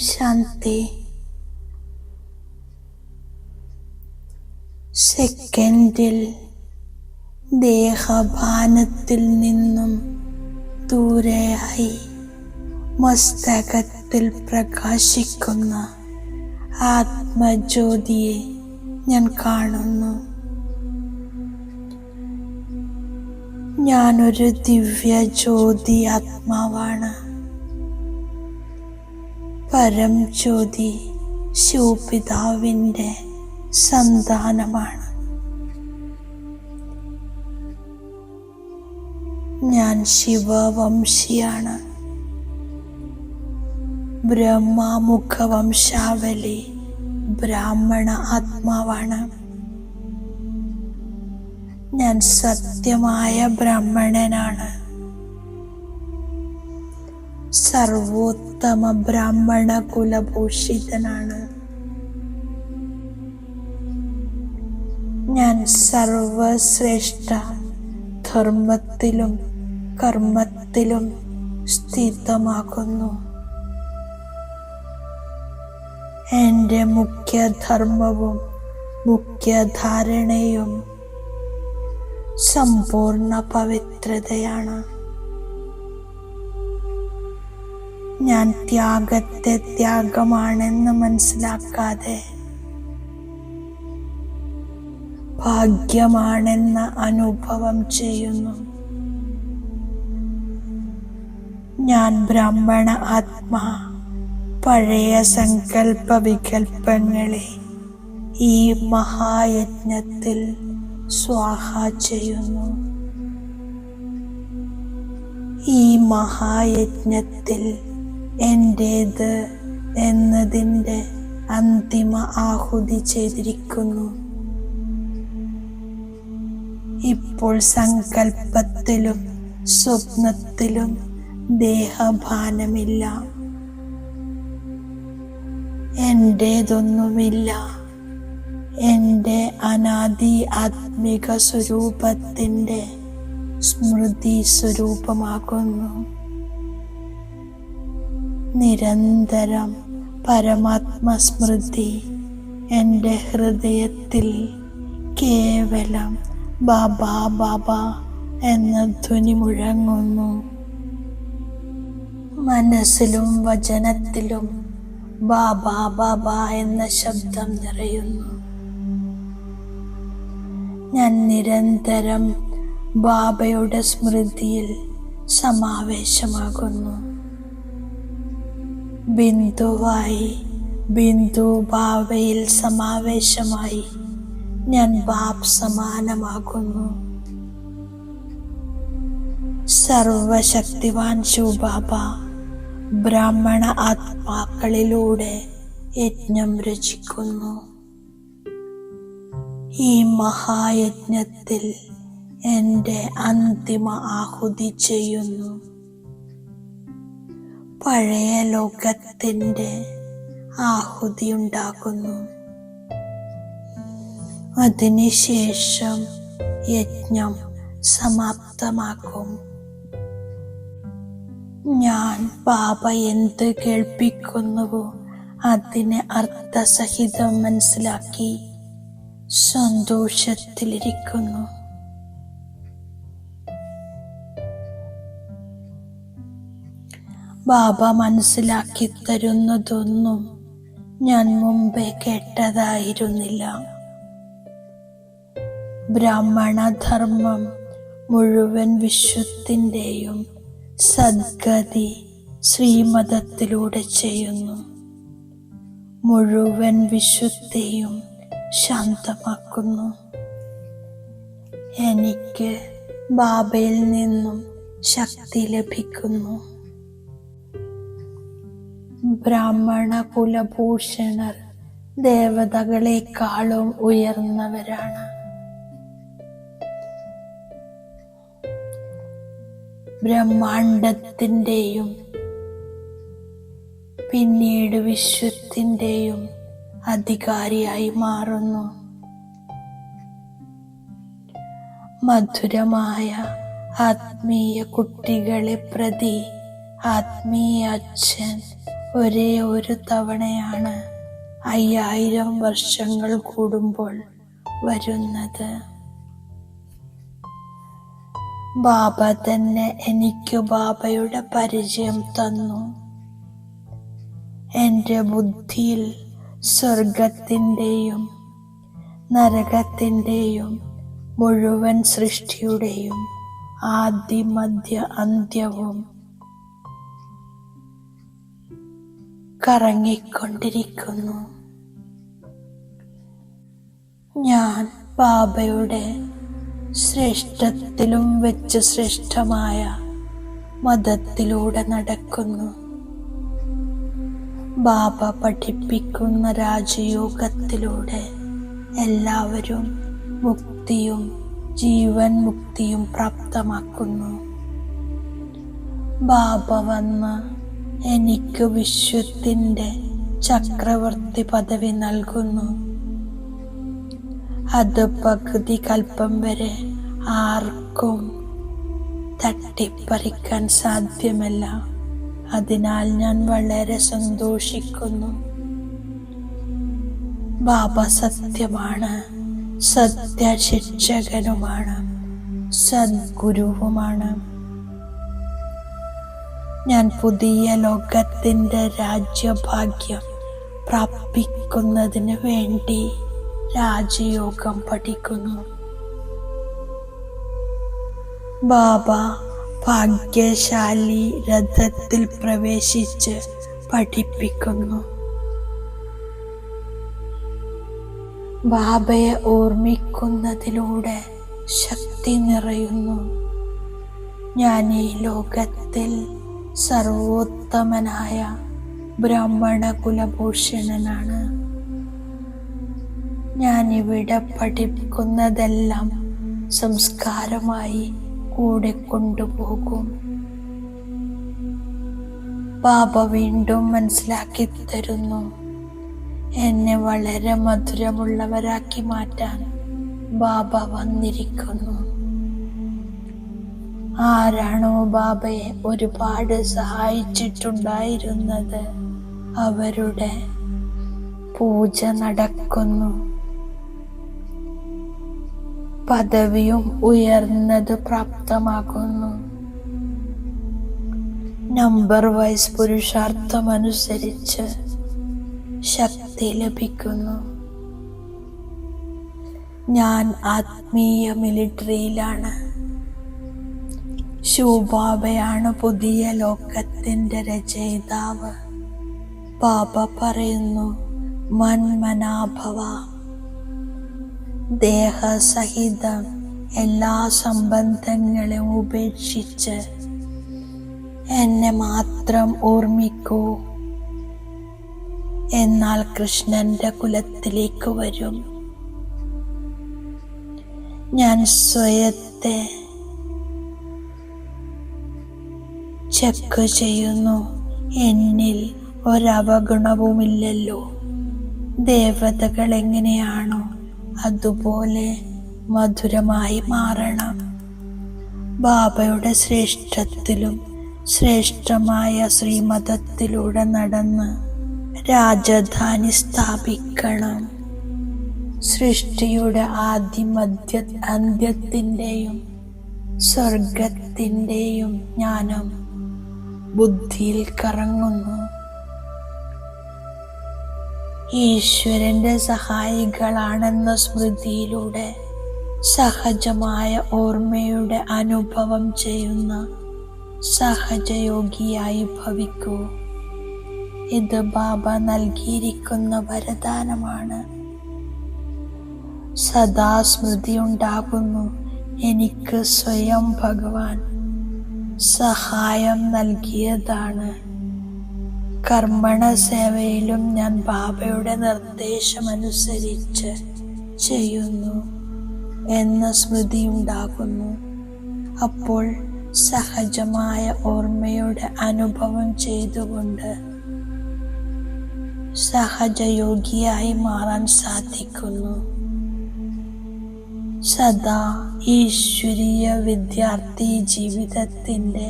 ശാന്തി. സെക്കൻഡിൽ ദേഹഭാനത്തിൽ നിന്നും ദൂരെയായി മസ്തകത്തിൽ പ്രകാശിക്കുന്ന ആത്മജ്യോതിയെ ഞാൻ കാണുന്നു. ഞാനൊരു ദിവ്യ ജ്യോതി ആത്മാവാണ്. പരം ജ്യോതി ശിവപിതാവിൻ്റെ സന്താനമാണ്. ഞാൻ ശിവവംശിയാണ്. ബ്രഹ്മമുഖവംശാവലി ബ്രാഹ്മണ ആത്മാവാണ്. ഞാൻ സത്യമായ ബ്രാഹ്മണനാണ്. സർവോത്തമ ബ്രാഹ്മണ കുലഭൂഷിതനാണ്. ഞാൻ സർവശ്രേഷ്ഠ ധർമ്മത്തിലും കർമ്മത്തിലും സ്ഥിതമാകുന്നു. എൻ്റെ മുഖ്യധർമ്മവും മുഖ്യധാരണയും സമ്പൂർണ്ണ പവിത്രതയാണ്. ഞാൻ ത്യാഗത്തെ ത്യാഗമാണെന്ന് മനസ്സിലാക്കാതെ ഭാഗ്യമാണെന്ന അനുഭവം ചെയ്യുന്നു. ഞാൻ ബ്രാഹ്മണ ആത്മാ പഴയ സങ്കല്പ വികല്പങ്ങളെ ഈ മഹായജ്ഞത്തിൽ സ്വാഹ ചെയ്യുന്നു. ഈ മഹായജ്ഞത്തിൽ എൻ്റേത് എന്നതിൻ്റെ അന്തിമ ആഹുതി ചെയ്തിരിക്കുന്നു. ഇപ്പോൾ സങ്കല്പത്തിലും സ്വപ്നത്തിലും ദേഹഭാനമില്ല. എൻ്റേതൊന്നുമില്ല. എൻ്റെ അനാദി ആത്മിക സ്വരൂപത്തിൻ്റെ സ്മൃതി സ്വരൂപമാകുന്നു. നിരന്തരം പരമാത്മസ്മൃതി എൻ്റെ ഹൃദയത്തിൽ കേവലം ബാബ ബാബ എന്ന ധ്വനി മുഴങ്ങുന്നു. മനസ്സിലും വചനത്തിലും ബാബ ബാബ എന്ന ശബ്ദം നിറയുന്നു. ഞാൻ നിരന്തരം ബാബയുടെ സ്മൃതിയിൽ സമാവേശമാകുന്നു. ബിന്ദുവായി ബിന്ദു ബാബയിൽ സമാവേശമായി ഞാൻ ബാബ് സമാനമാകുന്നു. സർവശക്തിവാൻ ശിവബാബ ബ്രാഹ്മണ ആത്മാക്കളിലൂടെ യജ്ഞം രചിക്കുന്നു. ഈ മഹായജ്ഞത്തിൽ എൻ്റെ അന്തിമ ആഹുതി ചെയ്യുന്നു. പഴയ ലോകത്തിൻ്റെ ആഹുതി ഉണ്ടാകുന്നു. അതിനുശേഷം യജ്ഞം സമാപ്തമാക്കും. ഞാൻ ബാബ എന്ത് കേൾപ്പിക്കുന്നുവോ അതിനെ അർത്ഥസഹിതം മനസ്സിലാക്കി സന്തോഷത്തിലിരിക്കുന്നു. ബാബ മനസ്സിലാക്കി തരുന്നതൊന്നും ഞാൻ മുമ്പേ കേട്ടതായിരുന്നില്ല. ബ്രാഹ്മണധർമ്മം മുഴുവൻ വിശ്വത്തിൻ്റെയും സദ്ഗതി ശ്രീമതത്തിലൂടെ ചെയ്യുന്നു. മുഴുവൻ വിശ്വത്തെയും ശാന്തമാക്കുന്നു. എനിക്ക് ബാബയിൽ നിന്നും ശക്തി ലഭിക്കുന്നു. ബ്രാഹ്മണ കുലഭൂഷണർ ദേവതകളെക്കാളും ഉയർന്നവരാണ്. ബ്രഹ്മാണ്ടത്തിൻ്റെയും പിന്നീട് വിശ്വത്തിൻ്റെയും അധികാരിയായി മാറുന്നു. മധുരമായ ആത്മീയ കുട്ടികളെ പ്രതി ആത്മീയ അച്ഛൻ ഒരേ ഒരു തവണയാണ് 5000 വർഷങ്ങൾ കൂടുമ്പോൾ വരുന്നത്. ബാബ തന്നെ എനിക്ക് ബാബയുടെ പരിചയം തന്നു. എൻ്റെ ബുദ്ധിയിൽ സ്വർഗത്തിൻ്റെയും നരകത്തിൻ്റെയും മുഴുവൻ സൃഷ്ടിയുടെയും ആദി മധ്യ അന്ത്യവും കറങ്ങിക്കൊണ്ടിരിക്കുന്നു. ഞാൻ ബാബയുടെ ശ്രേഷ്ഠത്തിലും വെച്ച് ശ്രേഷ്ഠമായ മതത്തിലൂടെ നടക്കുന്നു. ബാബ പഠിപ്പിക്കുന്ന രാജയോഗത്തിലൂടെ എല്ലാവരും മുക്തിയും ജീവൻ മുക്തിയും പ്രാപ്തമാക്കുന്നു. ബാബ വന്ന് എനിക്ക് വിശ്വത്തിൻ്റെ ചക്രവർത്തി പദവി നൽകുന്നു. അത് പകുതി കൽപ്പം വരെ ആർക്കും തട്ടിപ്പറിക്കാൻ സാധ്യമല്ല. അതിനാൽ ഞാൻ വളരെ സന്തോഷിക്കുന്നു. ബാബ സത്യമാണ്, സത്യശിക്ഷകനുമാണ്, സദ്ഗുരുവുമാണ്. ഞാൻ പുതിയ ലോകത്തിൻ്റെ രാജ്യഭാഗ്യം പ്രാപിക്കുന്നതിന് വേണ്ടി രാജയോഗം പഠിക്കുന്നു. ബാബ ഭാഗ്യശാലി രഥത്തിൽ പ്രവേശിച്ച് പഠിപ്പിക്കുന്നു. ബാബയെ ഓർമ്മിക്കുന്നതിലൂടെ ശക്തി നിറയുന്നു. ഞാൻ ഈ ലോകത്തിൽ സർവോത്തമനായ ബ്രാഹ്മണ കുലഭൂഷണനാണ്. ഞാനിവിടെ പഠിക്കുന്നതെല്ലാം സംസ്കാരമായി കൂടെ കൊണ്ടുപോകും. ബാബ വീണ്ടും മനസ്സിലാക്കി തരുന്നു, എന്നെ വളരെ മധുരമുള്ളവരാക്കി മാറ്റാൻ ബാബ വന്നിരിക്കുന്നു. ആരാണോ ബാബയെ ഒരുപാട് സഹായിച്ചിട്ടുണ്ടായിരുന്നത് അവരുടെ പൂജ നടക്കുന്നു. പദവിയും ഉയർന്നത് പ്രാപ്തമാകുന്നു. നമ്പർ വൈസ് പുരുഷാർത്ഥമനുസരിച്ച് ശക്തി ലഭിക്കുന്നു. ഞാൻ ആത്മീയ മിലിറ്ററിയിലാണ്. ശിവബാബയാണ് പുതിയ ലോകത്തിൻ്റെ രചയിതാവ്. ബാബ പറയുന്നു, മന്മനാഭവ. ദേഹസഹിതം എല്ലാ സംബന്ധങ്ങളെയും ഉപേക്ഷിച്ച് എന്നെ മാത്രം ഓർമ്മിക്കൂ. എന്നാൽ കൃഷ്ണന്റെ കുലത്തിലേക്ക് വരും. ഞാൻ സ്വയത്തെ ചെക്ക് ചെയ്യുന്നു. എന്നിൽ ഒരവഗുണവുമില്ലല്ലോ. ദേവതകൾ എങ്ങനെയാണോ അതുപോലെ മധുരമായി മാറണം. ബാബയുടെ ശ്രേഷ്ഠത്തിലും ശ്രേഷ്ഠമായ ശ്രീമതത്തിലൂടെ നടന്ന് രാജധാനി സ്ഥാപിക്കണം. സൃഷ്ടിയുടെ ആദിമധ്യ അന്ത്യത്തിൻ്റെയും സ്വർഗത്തിൻ്റെയും ജ്ഞാനം ബുദ്ധിയിൽ കറങ്ങുന്നു. ഈശ്വരന്റെ സഹായികളാണെന്ന സ്മൃതിയിലൂടെ സഹജമായ ഓർമ്മയുടെ അനുഭവം ചെയ്യുന്ന സഹജയോഗിയായി ഭവിക്കൂ. ഇത് ബാബ നൽകിയിരിക്കുന്ന വരദാനമാണ്. സദാ സ്മൃതി ഉണ്ടാകുന്നു. എനിക്ക് സ്വയം ഭഗവാൻ സഹായം നൽകിയതാണ്. കർമ്മണ സേവയിലും ഞാൻ ബാബയുടെ നിർദ്ദേശമനുസരിച്ച് ചെയ്യുന്നു എന്ന സ്മൃതി ഉണ്ടാകുന്നു. അപ്പോൾ സഹജമായ ഓർമ്മയുടെ അനുഭവം ചെയ്തുകൊണ്ട് സഹജയോഗിയായി മാറാൻ സാധിക്കുന്നു. സദാ ഈശ്വരീയ വിദ്യാർത്ഥി ജീവിതത്തിൻ്റെ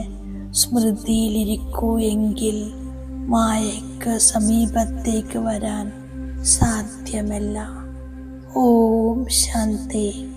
സ്മൃതിയിലിരിക്കൂ. എങ്കിൽ മായയ്ക്ക് സമീപത്തേക്ക് വരാൻ സാധ്യമല്ല. ഓം ശാന്തി.